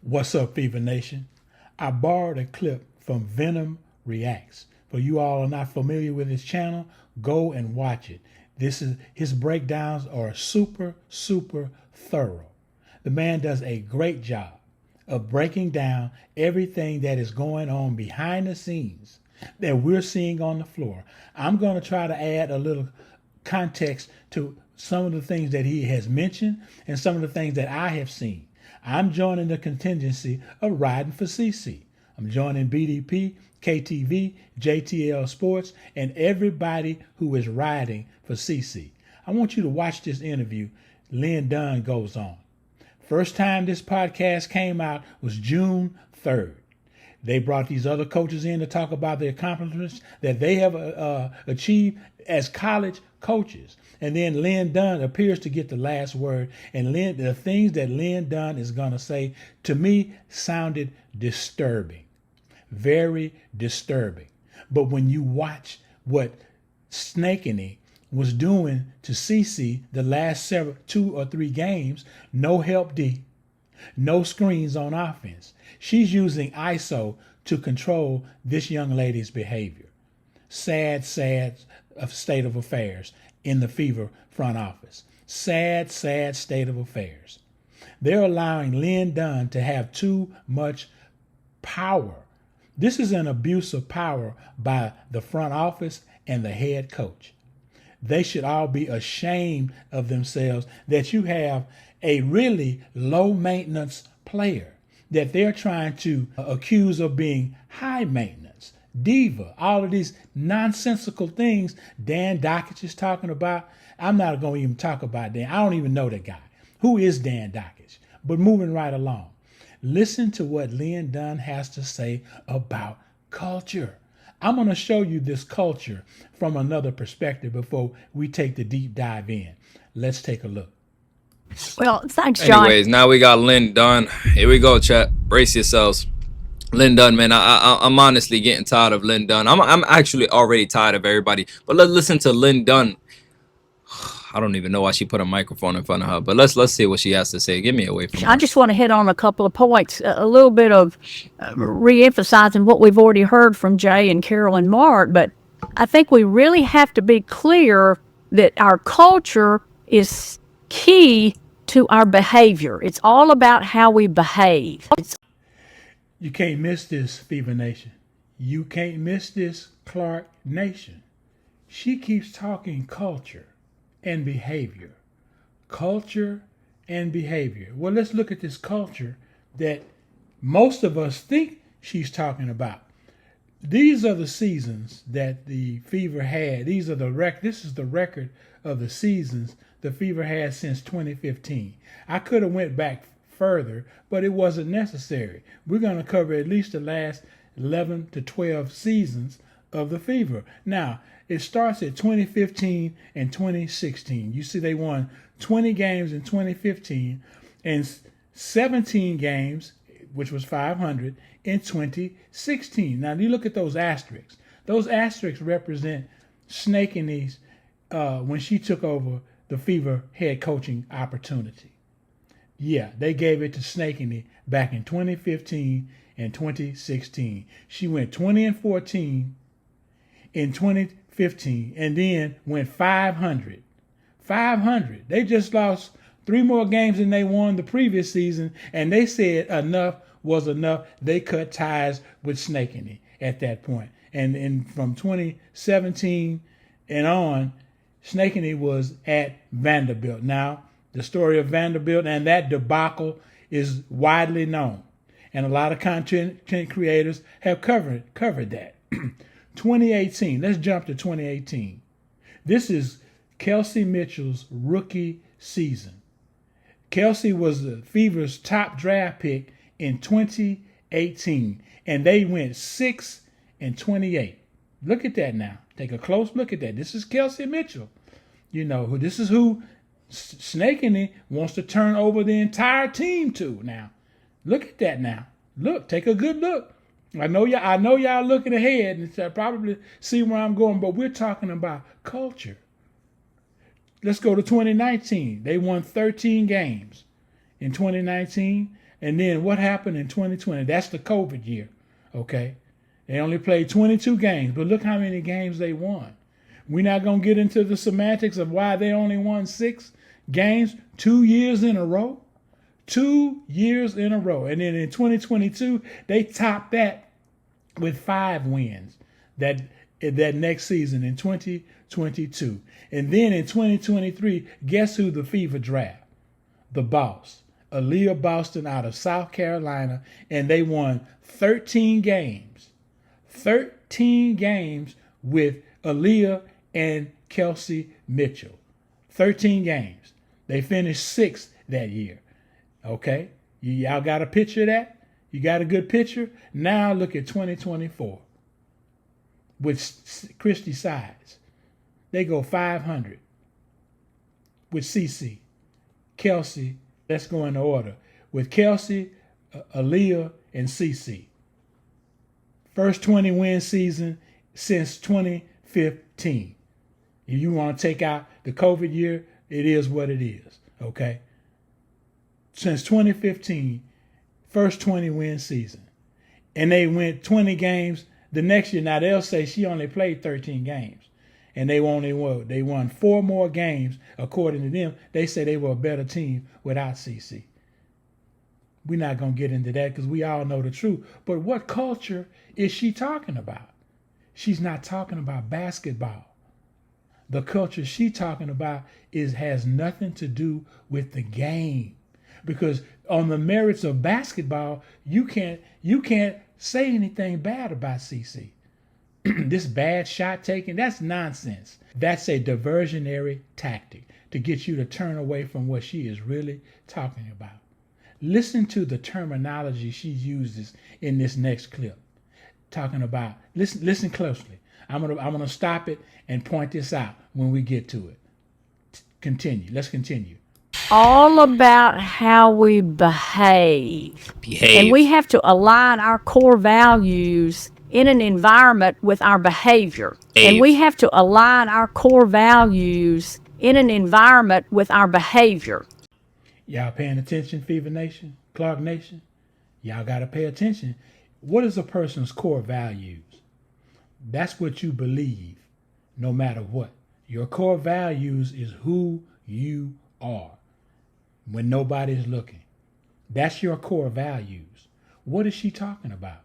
What's up, Fever Nation? I borrowed a clip from Venom Reacts. For you all are not familiar with his channel, go and watch it. His breakdowns are super thorough. The man does a great job of breaking down everything that is going on behind the scenes that we're seeing on the floor. I'm going to try to add a little context to some of the things that he has mentioned and some of the things that I have seen. I'm joining the contingency of riding for CC. I'm joining BDP, KTV, JTL Sports, and everybody who is riding for CC. I want you to watch this interview Lynn Dunn goes on. First time this podcast came out was June 3rd. They brought these other coaches in to talk about the accomplishments that they have achieved as college coaches. And then Lynn Dunn appears to get the last word. And the things that Lynn Dunn is going to say, to me, sounded disturbing. Very disturbing. But when you watch what Snakeany was doing to CC the last 2 or 3 games, no help D, no screens on offense. She's using ISO to control this young lady's behavior. Sad state of affairs in the Fever front office. Sad state of affairs. They're allowing Lynn Dunn to have too much power. This is an abuse of power by the front office and the head coach. They should all be ashamed of themselves that you have a really low maintenance player that they're trying to accuse of being high maintenance, diva, all of these nonsensical things Dan Dakich is talking about. I'm not going to even talk about Dan. I don't even know that guy. Who is Dan Dakich? But moving right along, listen to what Lynn Dunn has to say about culture. I'm going to show you this culture from another perspective before we take the deep dive in. Let's take a look. Well, thanks, John. Anyways, now we got Lynn Dunn. Here we go, chat. Brace yourselves. Lynn Dunn, man, I'm honestly getting tired of Lynn Dunn. I'm actually already tired of everybody. But let's listen to Lynn Dunn. I don't even know why she put a microphone in front of her. But let's see what she has to say. Get me away from her. I just want to hit on a couple of points, a little bit of re-emphasizing what we've already heard from Jay and Carol and Mark. But I think we really have to be clear that our culture is key to our behavior. It's all about how we behave. You can't miss this, Fever Nation. You can't miss this, Clark Nation. She keeps talking culture and behavior. Culture and behavior. Well, let's look at this culture that most of us think she's talking about. These are the seasons that the Fever had. This is the record of the seasons the Fever had since 2015. I could have went back further, but it wasn't necessary. We're going to cover at least the last 11 to 12 seasons of the Fever. Now, it starts at 2015 and 2016. You see they won 20 games in 2015 and 17 games, which was 500, in 2016. Now, you look at those asterisks. Those asterisks represent Snakeany's when she took over the Fever head coaching opportunity. Yeah, they gave it to Snakeany back in 2015 and 2016. She went 20-14 in 2015 and then went 500. 500. They just lost 3 more games than they won the previous season, and they said enough was enough. They cut ties with Snakeany at that point. And from 2017 and on, Snakeany was at Vanderbilt. Now, the story of Vanderbilt and that debacle is widely known, and a lot of content creators have covered that. 2018, let's jump to 2018. This is Kelsey Mitchell's rookie season. Kelsey was the Fever's top draft pick in 2018, and they went 6-28. Look at that now. Take a close look at that. This is Kelsey Mitchell. You know, this is who Snakeany wants to turn over the entire team to now. Look at that now. Look, take a good look. I know y'all looking ahead and probably see where I'm going, but we're talking about culture. Let's go to 2019. They won 13 games in 2019. And then what happened in 2020? That's the COVID year, okay? They only played 22 games, but look how many games they won. We're not going to get into the semantics of why they only won 6 games 2 years in a row. 2 years in a row. And then in 2022, they topped that with 5 wins that next season in 2022. And then in 2023, guess who the Fever draft? The boss, Aaliyah Boston out of South Carolina, and they won 13 games. 13 games with Aaliyah and Kelsey Mitchell. 13 games. They finished 6th that year. Okay? Y'all got a picture of that? You got a good picture? Now look at 2024 with Christy Sides. They go 500 with CC. Kelsey, let's go in order. With Kelsey, Aaliyah, and CC. First 20-win season since 2015. If you want to take out the COVID year, it is what it is, okay? Since 2015, first 20-win season. And they went 20 games the next year. Now, they'll say she only played 13 games. And they won 4 more games, according to them. They say they were a better team without CC. We're not going to get into that because we all know the truth. But what culture is she talking about? She's not talking about basketball. The culture she's talking about has nothing to do with the game. Because on the merits of basketball, you can't say anything bad about CC. This bad shot taking, that's nonsense. That's a diversionary tactic to get you to turn away from what she is really talking about. Listen to the terminology she uses in this next clip. Talking about, listen closely. I'm gonna stop it and point this out when we get to it. Continue. Let's continue. All about how we behave. And we have to align our core values in an environment with our behavior. And we have to align our core values in an environment with our behavior. Y'all paying attention, Fever Nation, Clark Nation? Y'all got to pay attention. What is a person's core values? That's what you believe, no matter what. Your core values is who you are when nobody's looking. That's your core values. What is she talking about?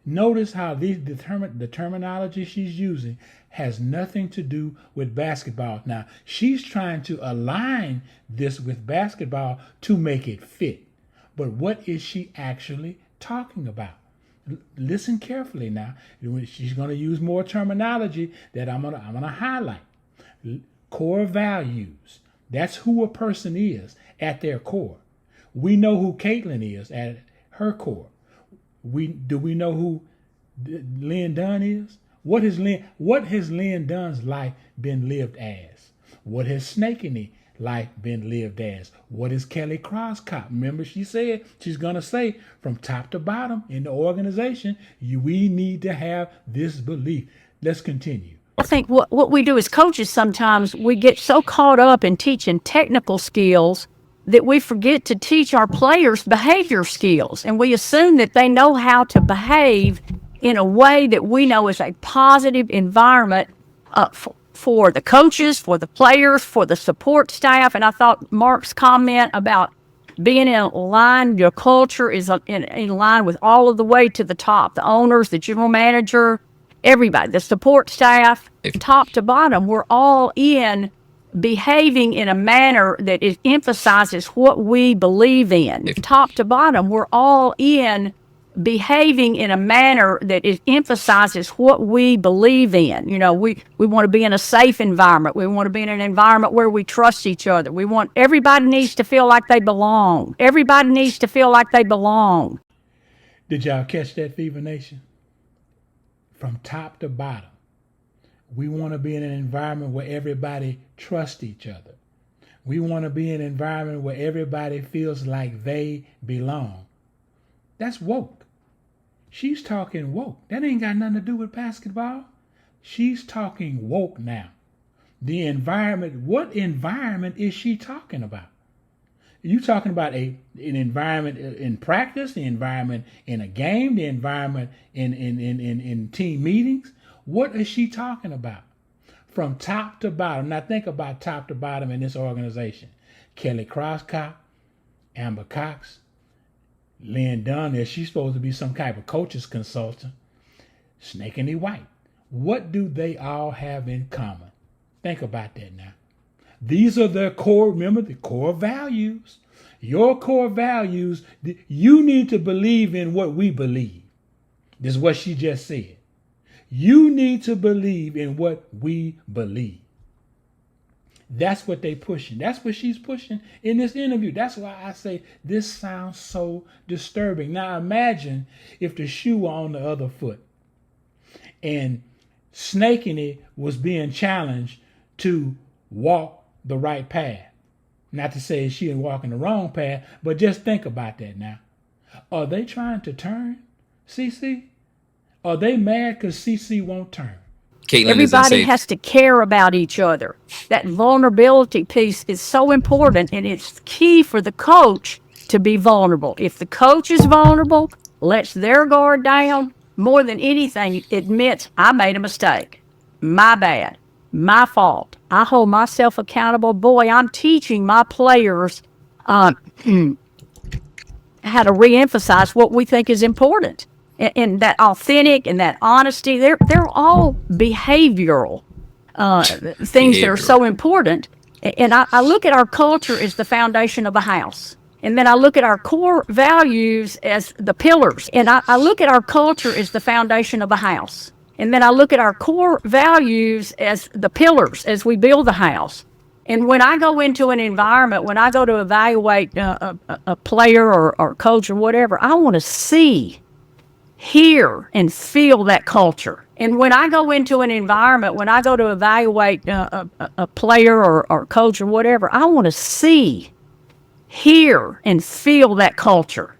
Notice how the terminology she's using has nothing to do with basketball. Now, she's trying to align this with basketball to make it fit. But what is she actually talking about? Listen carefully now. She's going to use more terminology that I'm going to highlight. Core values. That's who a person is at their core. We know who Caitlin is at her core. Do we know who Lynn Dunn is? What has Lynn Dunn's life been lived as? What has Snakeany life been lived as? What is Kelly Croscott? Remember, she said she's gonna say from top to bottom in the organization, we need to have this belief. Let's continue. I think what we do as coaches sometimes, we get so caught up in teaching technical skills that we forget to teach our players behavior skills. And we assume that they know how to behave in a way that we know is a positive environment for the coaches, for the players, for the support staff. And I thought Mark's comment about being in line, your culture is in line with all of the way to the top, the owners, the general manager, everybody, the support staff, top to bottom, we're all in behaving in a manner that emphasizes what we believe in. Top to bottom, we're all in behaving in a manner that emphasizes what we believe in. You know, we want to be in a safe environment. We want to be in an environment where we trust each other. Everybody needs to feel like they belong. Everybody needs to feel like they belong. Did y'all catch that, Fever Nation? From top to bottom. We want to be in an environment where everybody trusts each other. We want to be in an environment where everybody feels like they belong. That's woke. She's talking woke. That ain't got nothing to do with basketball. She's talking woke now. The environment, what environment is she talking about? You talking about an environment in practice, the environment in a game, the environment in team meetings. What is she talking about? From top to bottom. Now think about top to bottom in this organization. Kelly Croscott, Amber Cox, Lynn Dunn, is she's supposed to be some type of coach's consultant. Snakeany White. What do they all have in common? Think about that now. These are their core, remember, the core values. Your core values, you need to believe in what we believe. This is what she just said. You need to believe in what we believe. That's what they pushing. That's what she's pushing in this interview. That's why I say this sounds so disturbing. Now imagine if the shoe were on the other foot and Snakeany was being challenged to walk the right path. Not to say she is walking the wrong path, but just think about that now. Are they trying to turn CC? Are they mad because CC won't turn? Caitlin is Everybody unsafe. has to care about each other. That vulnerability piece is so important, and it's key for the coach to be vulnerable. If the coach is vulnerable, lets their guard down, more than anything, admits, I made a mistake. My bad. My fault. I hold myself accountable. Boy, I'm teaching my players how to reemphasize what we think is important. And that authentic and that honesty, they're all behavioral things that are so important. And I look at our culture as the foundation of a house. And then I look at our core values as the pillars. And I look at our culture as the foundation of a house. And then I look at our core values as the pillars as we build the house. And when I go into an environment, when I go to evaluate a player or coach or whatever, I want to see, hear, and feel that culture. And when I go into an environment, when I go to evaluate a player or coach or whatever, I want to see, hear, and feel that culture.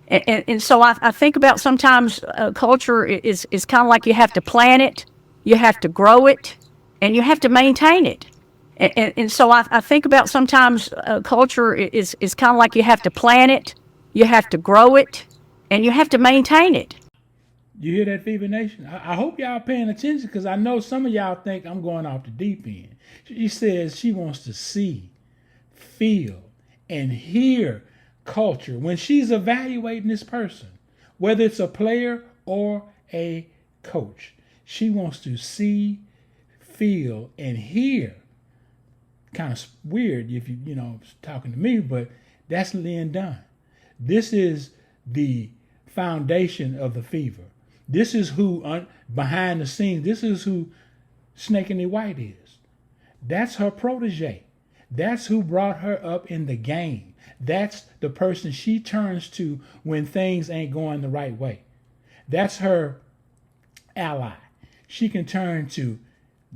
And so I think about sometimes culture is kind of like you have to plant it, you have to grow it, and you have to maintain it. And so I think about sometimes culture is kind of like you have to plant it, you have to grow it, and you have to maintain it. You hear that, Fever Nation? I hope y'all paying attention because I know some of y'all think I'm going off the deep end. She says she wants to see, feel, and hear culture when she's evaluating this person, whether it's a player or a coach. She wants to see, feel, and hear. Kind of weird if you talking to me, but that's Lynn Dunn. This is the foundation of the Fever. This is who behind the scenes. This is who Snakeany White is. That's her protege. That's who brought her up in the game. That's the person she turns to when things ain't going the right way. That's her ally. She can turn to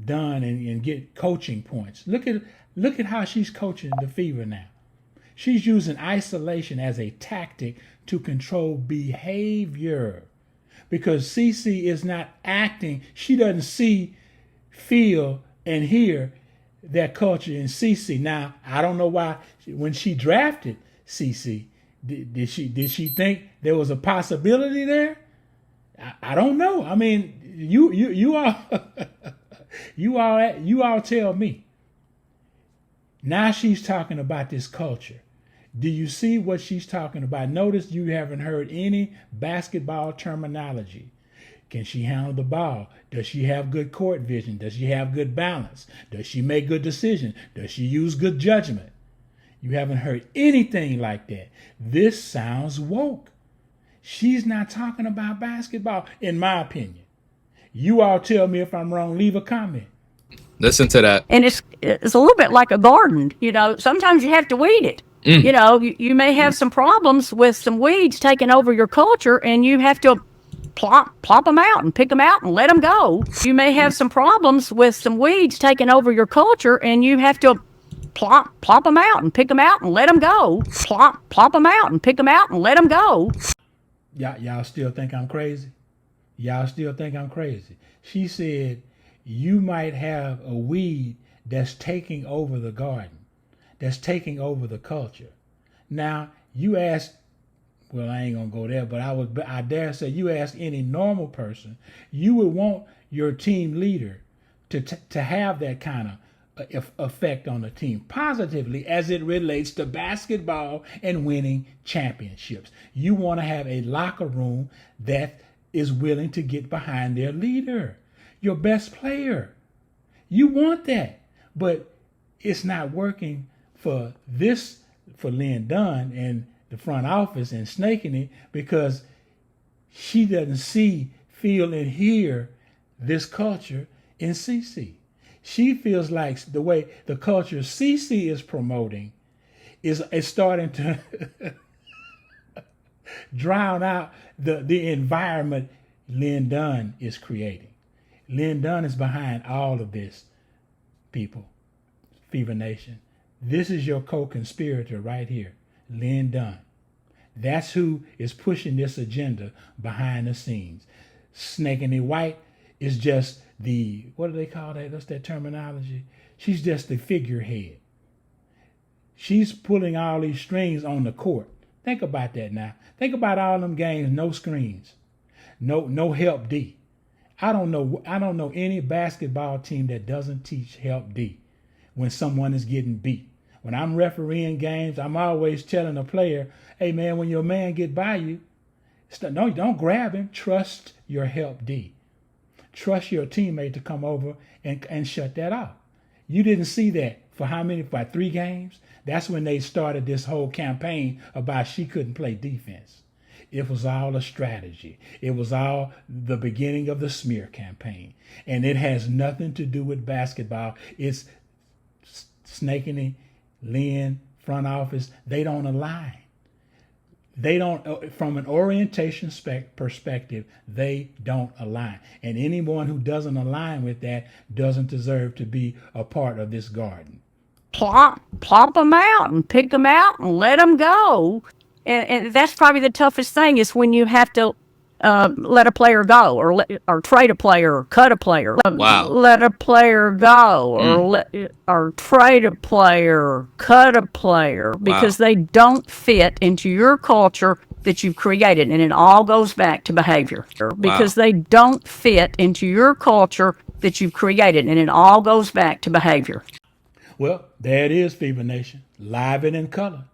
Dunn and get coaching points. Look at how she's coaching the Fever now. She's using isolation as a tactic to control behavior because CC is not acting. She doesn't see, feel, and hear that culture in CC. Now, I don't know why when she drafted CC, did she think there was a possibility there? I don't know. I mean, you all you all tell me. Now she's talking about this culture. Do you see what she's talking about? Notice you haven't heard any basketball terminology. Can she handle the ball? Does she have good court vision? Does she have good balance? Does she make good decisions? Does she use good judgment? You haven't heard anything like that. This sounds woke. She's not talking about basketball, in my opinion. You all tell me if I'm wrong. Leave a comment. Listen to that. And it's a little bit like a garden. Sometimes you have to weed it. You may have some problems with some weeds taking over your culture, and you have to plop them out and pick them out and let them go. You may have some problems with some weeds taking over your culture, and you have to plop them out and pick them out and let them go. Plop them out and pick them out and let them go. Y'all still think I'm crazy? Y'all still think I'm crazy? She said you might have a weed that's taking over the garden, that's taking over the culture. Now, you ask, well, I ain't gonna go there, but I dare say you ask any normal person, you would want your team leader to have that kind of effect on the team positively as it relates to basketball and winning championships. You want to have a locker room that is willing to get behind their leader, your best player. You want that, but it's not working for Lynn Dunn and the front office and Snakeney, because she doesn't see, feel, and hear this culture in CC. She feels like the way the culture CC is promoting is starting to drown out the environment Lynn Dunn is creating. Lynn Dunn is behind all of this, people. Fever Nation. This is your co-conspirator right here, Lynn Dunn. That's who is pushing this agenda behind the scenes. Snakeney White is just the, what do they call that? What's that terminology? She's just the figurehead. She's pulling all these strings on the court. Think about that now. Think about all them games, no screens, no help D. I don't know any basketball team that doesn't teach help D when someone is getting beat. When I'm refereeing games, I'm always telling a player, hey man, when your man get by you, no, don't grab him. Trust your help D. Trust your teammate to come over and shut that off. You didn't see that for how many? For 3 games? That's when they started this whole campaign about she couldn't play defense. It was all a strategy. It was all the beginning of the smear campaign. And it has nothing to do with basketball. It's Snakeney, Lynn, front office. They don't align. They don't, from an orientation perspective, they don't align. And anyone who doesn't align with that doesn't deserve to be a part of this garden. Plop them out and pick them out and let them go. And that's probably the toughest thing, is when you have to let a player go, or trade a player, or cut a player. Wow. Let a player go, or trade a player, or cut a player, because they don't fit into your culture that you've created. And it all goes back to behavior. Because they don't fit into your culture that you've created. And it all goes back to behavior. Well, there it is, Fever Nation. Live and in color.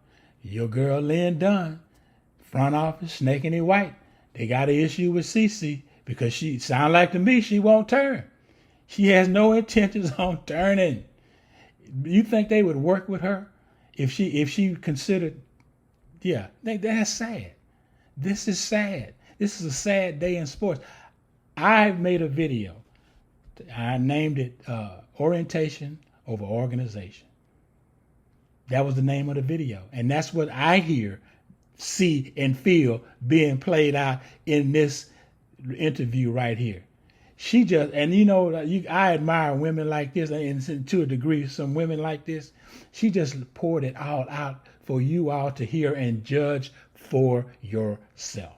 Your girl Lynn Dunn, front office, Snakeney White. They got an issue with CC because she sound like to me she won't turn. She has no intentions on turning. You think they would work with her if she considered? Yeah, that's sad. This is sad. This is a sad day in sports. I made a video. I named it Orientation Over Organization. That was the name of the video. And that's what I hear, see, and feel being played out in this interview right here. She just, and I admire women like this, and to a degree, some women like this. She just poured it all out for you all to hear and judge for yourself.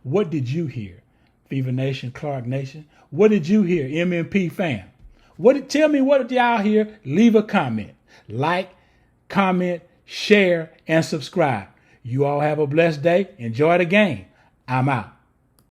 What did you hear, Fever Nation, Clark Nation? What did you hear, MMP fam? Tell me, what did y'all hear? Leave a comment. Like, comment, share, and subscribe. You all have a blessed day. Enjoy the game. I'm out.